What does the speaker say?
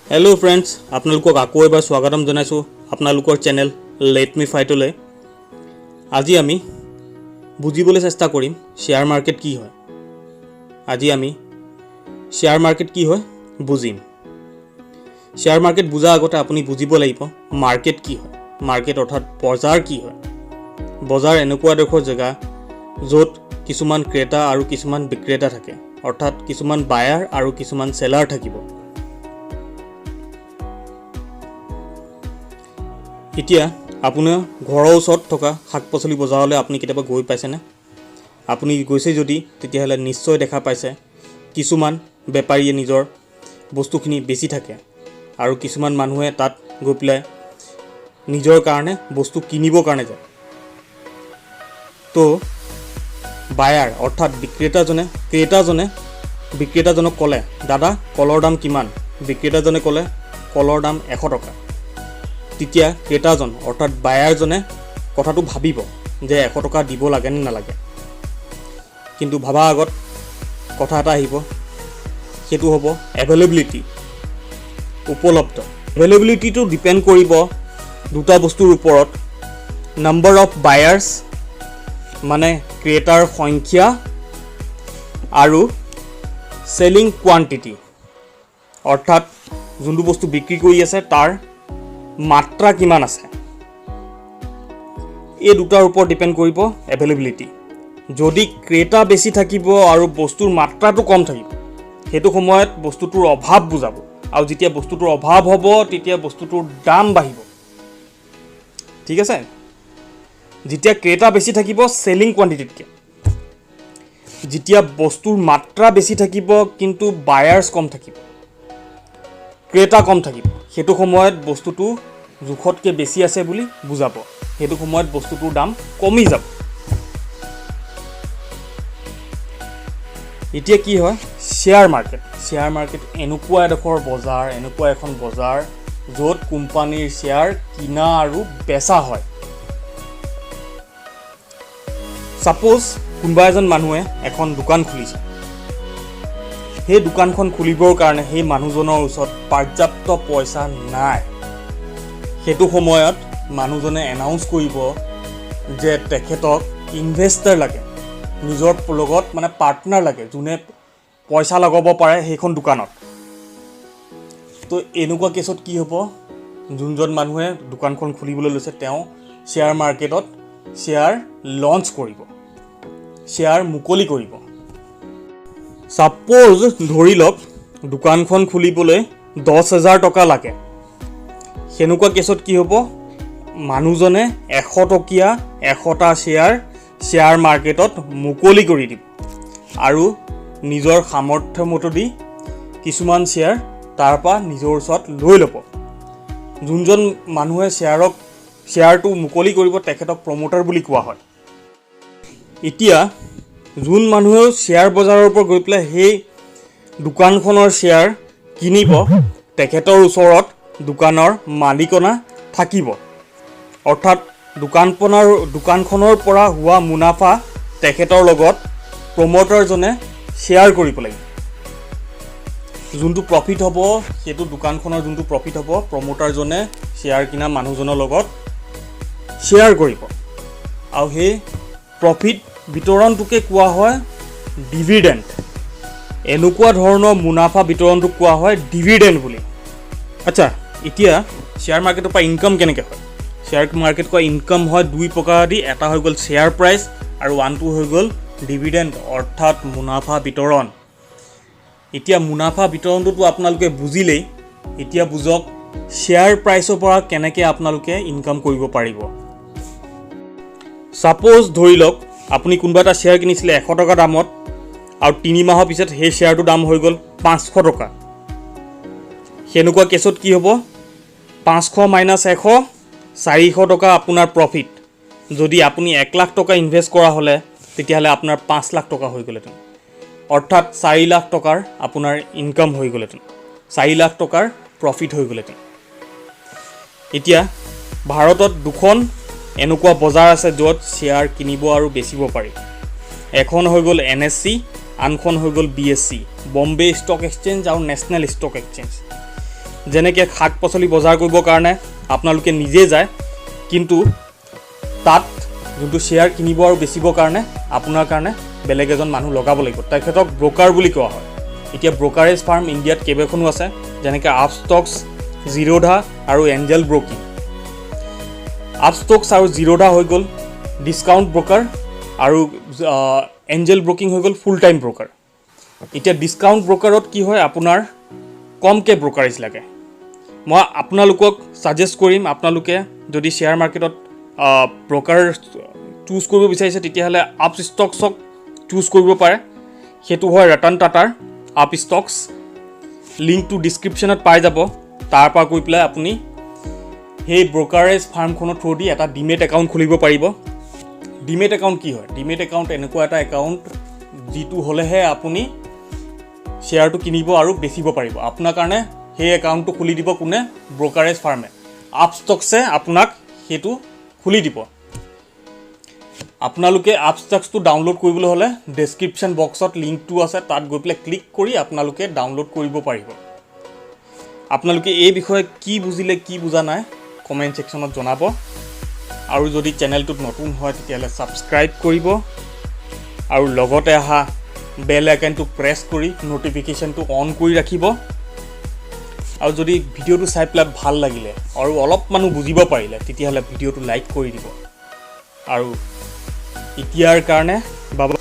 Hello friends आपनालोকক आको एबार स्वागतम जनाइছো आपनालोকৰ चेनेल लेट मी फाइटले। আজি আমি বুজিবলৈ চেষ্টা কৰিম শেয়াৰ মাৰ্কেট কি হয়। আজি আমি শেয়াৰ মাৰ্কেট কি হয় বুজিম। শেয়াৰ মাৰ্কেট বুজা আগতে আপুনি বুজিব লাগিব মাৰ্কেট কি হয়। মাৰ্কেট অৰ্থাৎ বজাৰ কি হয়। বজাৰ এনেকুৱা এডোখৰ জেগা য'ত কিছুমান ক্ৰেতা আৰু কিছুমান বিক্ৰেতা থাকে, অৰ্থাৎ কিছুমান বায়াৰ আৰু কিছুমান সেলাৰ থাকিব। এতিয়া আপোনাৰ ঘৰৰ ওচৰত থকা শাক-পাচলি বজাৰলৈ আপুনি কেতিয়াবা গৈ পাইছেনে? আপুনি গৈছে যদি তেতিয়াহ'লে নিশ্চয় দেখা পাইছে কিছুমান বেপাৰীয়ে নিজৰ বস্তুখিনি বেছি থাকে আৰু কিছুমান মানুহে তাত গৈ পেলাই নিজৰ কাৰণে বস্তু কিনিবৰ কাৰণে যায়। তো বায়াৰ অৰ্থাৎ বিক্ৰেতাজনক ক'লে দাদা কলৰ দাম কিমান? বিক্ৰেতাজনে ক'লে কলৰ দাম 100 টকা। তেতিয়া ক্ৰেতাজন অৰ্থাৎ বায়াৰজনে কথাটো ভাবিব যে 100 টকা দিব লাগে নে নালাগে। কিন্তু ভাবা আগত কথা এটা আহিব, সেইটো হ'ব এভেইলেবিলিটি, উপলব্ধ। এভেইলেবিলিটিটো ডিপেণ্ড কৰিব দুটা বস্তুৰ ওপৰত, নাম্বাৰ অফ বায়াৰ্ছ মানে ক্ৰেতাৰ সংখ্যা আৰু সেলিং কোৱান্টিটি অৰ্থাৎ যোনটো বস্তু বিক্ৰী কৰি আছে তাৰ মাত্ৰা কিমান আছে। এই দুটাৰ ওপৰত ডিপেণ্ড কৰিব এভেইলেবিলিটি। যদি ক্ৰেতা বেছি থাকিব আৰু বস্তুৰ মাত্ৰাটো কম থাকিব, সেইটো সময়ত বস্তুটোৰ অভাৱ বুজাব, আৰু যেতিয়া বস্তুটোৰ অভাৱ হ'ব তেতিয়া বস্তুটোৰ দাম বাঢ়িব। ঠিক আছে? যেতিয়া ক্ৰেতা বেছি থাকিব সেলিং কোৱান্টিটিতকৈ, যেতিয়া বস্তুৰ মাত্ৰা বেছি থাকিব কিন্তু বায়াৰ্ছ কম থাকিব, ক্ৰেতা কম থাকিব, সেইটো সময়ত বস্তুটো জোখতকৈ বেছি আছে বুলি বুজাব। সেইটো সময়ত বস্তুটোৰ দাম কমি যাব। এতিয়া কি হয় শ্বেয়াৰ মাৰ্কেট? শ্বেয়াৰ মাৰ্কেট এনেকুৱা এডোখৰ বজাৰ, এনেকুৱা এখন বজাৰ য'ত কোম্পানীৰ শ্বেয়াৰ কিনা আৰু বেচা হয়। ছাপোজ কোনোবা এজন মানুহে এখন দোকান খুলিছে। সেই দোকানখন খুলিবৰ কাৰণে সেই মানুহজনৰ ওচৰত পৰ্যাপ্ত পইচা নাই। সেইটো সময়ত মানুহজনে এনাউন্স কৰিব যে তেখেতক ইনভেষ্টাৰ লাগে, নিজৰ লগত মানে পাৰ্টনাৰ লাগে, যোনে পইচা লগাব পাৰে সেইখন দোকানত। তো এনেকুৱা কেছত কি হ'ব, যোনজন মানুহে দোকানখন খুলিবলৈ লৈছে তেওঁ শ্বেয়াৰ মাৰ্কেটত শ্বেয়াৰ লঞ্চ কৰিব, শ্বেয়াৰ মুকলি কৰিব। ছাপোজ ধৰি লওক দোকানখন খুলিবলৈ 10,000 টকা লাগে। সেনেকুৱা কেছত কি হ'ব, মানুহজনে 100 টকীয়া 100টা শ্বেয়াৰ মাৰ্কেটত মুকলি কৰি দিব আৰু নিজৰ সামৰ্থ্য মতে কিছুমান শ্বেয়াৰ তাৰ পৰা নিজৰ ওচৰত লৈ ল'ব। যোনজন মানুহে শ্বেয়াৰটো মুকলি কৰিব তেখেতক প্ৰমোটাৰ বুলি কোৱা হয়। এতিয়া যোন মানুহেও শ্বেয়াৰ বজাৰৰ পৰা গৈ পেলাই সেই দোকানখনৰ শ্বেয়াৰ কিনিব, তেখেতৰ ওচৰত দোকানৰ মালিকনা থাকিব, অৰ্থাৎ দোকানখনৰ পৰা হোৱা মুনাফা তেখেতৰ লগত প্ৰমোটাৰজনে শ্বেয়াৰ কৰিব লাগিব। যোনটো প্ৰফিট হ'ব, সেইটো দোকানখনৰ যোনটো প্ৰফিট হ'ব প্ৰমোটাৰজনে শ্বেয়াৰ কিনা মানুহজনৰ লগত শ্বেয়াৰ কৰিব, আৰু সেই প্ৰফিট বিতৰণটোকে কোৱা হয় ডিভিডেণ্ড। এনেকুৱা ধৰণৰ মুনাফা বিতৰণটোক কোৱা হয় ডিভিডেণ্ড বুলি। আচ্ছা, এতিয়া শ্বেয়াৰ মাৰ্কেটৰ পৰা ইনকাম কেনেকৈ হয়? শ্বেয়াৰ মাৰ্কেটৰ পৰা ইনকাম হয় দুই প্ৰকাৰেদি। এটা হৈ গ'ল শ্বেয়াৰ প্ৰাইচ আৰু আনটো হৈ গ'ল ডিভিডেণ্ড অৰ্থাৎ মুনাফা বিতৰণ। এতিয়া মুনাফা বিতৰণটোতো আপোনালোকে বুজিলেই, এতিয়া বুজক শ্বেয়াৰ প্ৰাইচৰ পৰা কেনেকৈ আপোনালোকে ইনকাম কৰিব পাৰিব। ছাপোজ ধৰি লওক আপুনি কোনোবা এটা শ্বেয়াৰ কিনিছিলে 100 টকা দামত, আৰু 3 মাহৰ পিছত সেই শ্বেয়াৰটোৰ দাম হৈ গ'ল 500 টকা। সেনেকুৱা কেছত কি হ'ব, 500 - 100 400 টকা আপোনাৰ প্ৰফিট। যদি আপুনি 1 লাখ টকা ইনভেষ্ট কৰা হ'লে তেতিয়াহ'লে আপোনাৰ 5 লাখ টকা হৈ গ'লহেঁতেন, অৰ্থাৎ 4 লাখ টকাৰ আপোনাৰ ইনকাম হৈ গ'লহেঁতেন, 4 লাখ টকাৰ প্ৰফিট হৈ গ'লহেঁতেন। এতিয়া ভাৰতত দুখন এনেকুৱা বজাৰ আছে য'ত শ্বেয়াৰ কিনিব আৰু বেচিব পাৰি। এখন হৈ গ'ল NSE, আনখন হৈ গ'ল BSE, বম্বে ষ্টক এক্সচেঞ্জ আৰু নেশ্যনেল ষ্টক এক্সচেঞ্জ। যেনেকৈ শাক পাচলি বজাৰ কৰিবৰ কাৰণে আপোনালোকে নিজে যায়, কিন্তু তাত যোনটো শ্বেয়াৰ কিনিব আৰু বেচিবৰ কাৰণে আপোনাৰ কাৰণে বেলেগ এজন মানুহ লগাব লাগিব, তেখেতক ব্ৰকাৰ বুলি কোৱা হয়। এতিয়া ব্ৰকাৰেজ ফাৰ্ম ইণ্ডিয়াত কেইবাখনো আছে, যেনেকৈ আপষ্টক্স, জিৰ'ধা আৰু এঞ্জেল ব্ৰকিং। আপষ্টক্স আৰু জিৰ'ধা হৈ গ'ল ডিছকাউণ্ট ব্ৰকাৰ, আৰু এঞ্জেল ব্ৰকিং হৈ গ'ল ফুল টাইম ব্ৰকাৰ। এতিয়া ডিছকাউণ্ট ব্ৰকাৰত কি হয়, আপোনাৰ কমকৈ ব্ৰকাৰেজ লাগে। মই আপোনালোকক ছাজেষ্ট কৰিম, আপোনালোকে যদি শ্বেয়াৰ মাৰ্কেটত ব্ৰকাৰ চুজ কৰিব বিচাৰিছে তেতিয়াহ'লে আপষ্টক্সক চুজ কৰিব পাৰে। সেইটো হয় ৰতন টাটাৰ আপষ্টক্স। লিংকটো ডিছক্ৰিপশ্যনত পাই যাব। তাৰপৰা গৈ পেলাই আপুনি সেই ব্ৰকাৰেজ ফাৰ্মখনৰ থ্ৰু দি এটা ডিমেট একাউণ্ট খুলিব পাৰিব। ডিমেট একাউণ্ট কি হয়? ডিমেট একাউণ্ট এনেকুৱা এটা একাউণ্ট যিটো হ'লেহে আপুনি শ্বেয়াৰটো কিনিব আৰু বেচিব পাৰিব। আপোনাৰ কাৰণে সেই একাউণ্টটো খুলি দিব কোনে? ব্ৰকাৰেজ ফাৰ্মে। আপষ্টক্সে আপোনাক সেইটো খুলি দিব। আপোনালোকে আপষ্টক্সটো ডাউনলোড কৰিবলৈ হ'লে ডেছক্ৰিপশ্যন বক্সত লিংকটো আছে, তাত গৈ পেলাই ক্লিক কৰি আপোনালোকে ডাউনলোড কৰিব পাৰিব। আপোনালোকে এই বিষয়ে কি বুজিলে, কি বুজা নাই কমেণ্ট ছেকশ্যনত জনাব। আৰু যদি চেনেলটোত নতুন হয় তেতিয়াহ'লে ছাবস্ক্ৰাইব কৰিব আৰু লগতে অহা বেল আইকনটো প্ৰেছ কৰি ন'টিফিকেশ্যনটো অন কৰি ৰাখিব। আৰু যদি ভিডিঅ'টো চাই পেলাই ভাল লাগিলে আৰু অলপমানো বুজিব পাৰিলে তেতিয়াহ'লে ভিডিঅ'টো লাইক কৰি দিব। আৰু এতিয়াৰ কাৰণে বাবা।